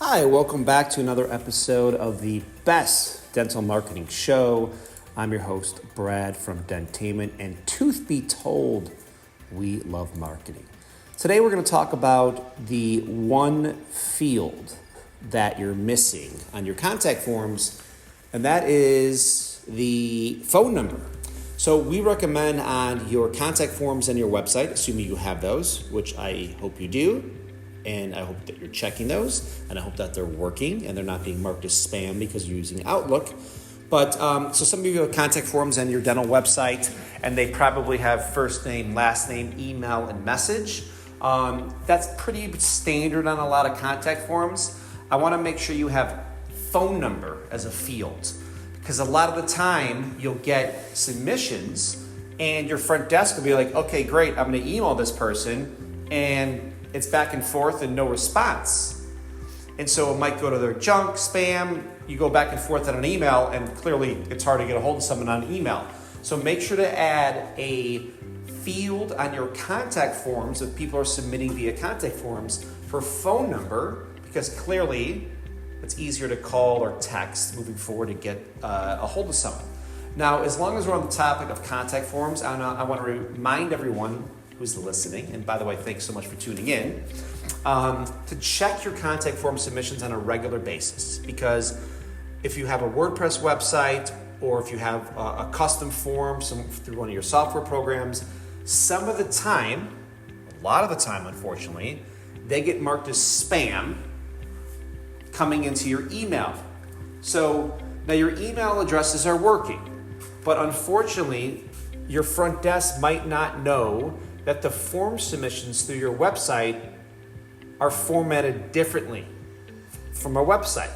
Hi, welcome back to another episode of the best dental marketing show. I'm your host, Brad from Dentainment, and truth be told, we love marketing. Today we're going to talk about the one field that you're missing on your contact forms, and that is the phone number. So we recommend on your contact forms and your website, assuming you have those, which I hope you do, and I hope that you're checking those, and I hope that they're working and they're not being marked as spam because you're using Outlook. But so some of you have contact forms on your dental website, and they probably have first name, last name, email, and message. That's pretty standard on a lot of contact forms. I want to make sure you have phone number as a field, because a lot of the time you'll get submissions and your front desk will be like, okay, great, I'm going to email this person, and it's back and forth and no response. And so it might go to their junk, spam, you go back and forth on an email, and clearly it's hard to get a hold of someone on an email. So make sure to add a field on your contact forms if people are submitting via contact forms for phone number, because clearly it's easier to call or text moving forward to get a hold of someone. Now, as long as we're on the topic of contact forms, I want to remind everyone who's listening, and by the way, thanks so much for tuning in, to check your contact form submissions on a regular basis. Because if you have a WordPress website, or if you have a custom form through one of your software programs, some of the time, a lot of the time unfortunately, they get marked as spam coming into your email. So now your email addresses are working, but unfortunately your front desk might not know that the form submissions through your website are formatted differently from a website.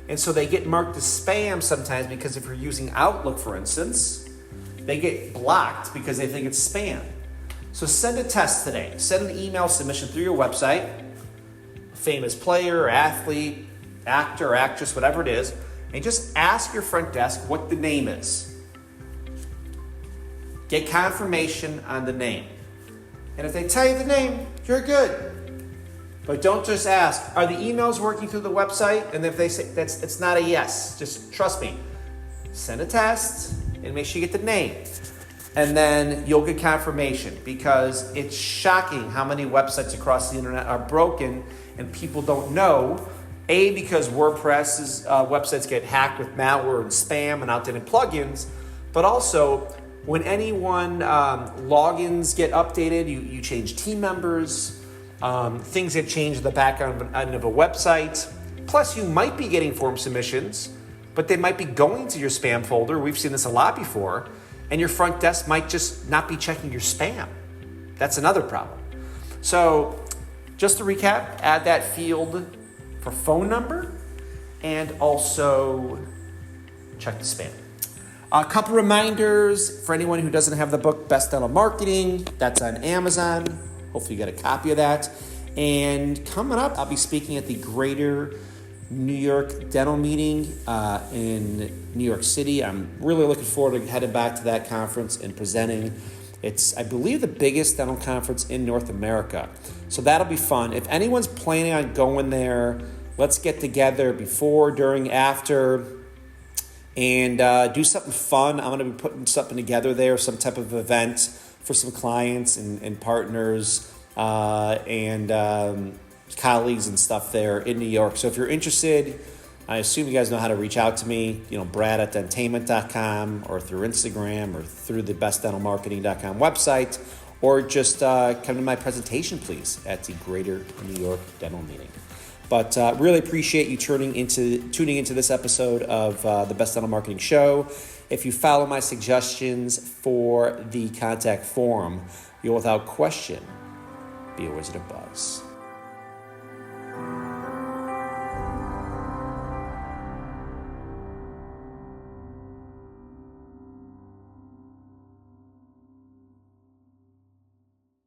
And so they get marked as spam sometimes because if you're using Outlook, for instance, they get blocked because they think it's spam. So send a test today. Send an email submission through your website, a famous player, athlete, actor, actress, whatever it is, and just ask your front desk what the name is. Get confirmation on the name. And if they tell you the name, you're good. But don't just ask, are the emails working through the website? And if they say it's not a yes, just trust me. Send a test and make sure you get the name. And then you'll get confirmation, because it's shocking how many websites across the internet are broken and people don't know. A, because WordPress's websites get hacked with malware and spam and outdated plugins, but also when anyone logins get updated, you change team members, things get changed in the back end of a website. Plus, you might be getting form submissions, but they might be going to your spam folder. We've seen this a lot before. And your front desk might just not be checking your spam. That's another problem. So just to recap, add that field for phone number and also check the spam. A couple reminders for anyone who doesn't have the book, Best Dental Marketing. That's on Amazon. Hopefully you get a copy of that. And coming up, I'll be speaking at the Greater New York Dental Meeting in New York City. I'm really looking forward to heading back to that conference and presenting. It's, I believe, the biggest dental conference in North America. So that'll be fun. If anyone's planning on going there, let's get together before, during, after, and do something fun. I'm going to be putting something together there, some type of event for some clients and partners and colleagues and stuff there in New York. So if you're interested, I assume you guys know how to reach out to me, Brad at dentainment.com, or through Instagram, or through the bestdentalmarketing.com website, or just come to my presentation, please, at the Greater New York Dental Meeting. But really appreciate you tuning into this episode of the Best Dental Marketing Show. If you follow my suggestions for the contact form, you'll without question be a Wizard of Buzz.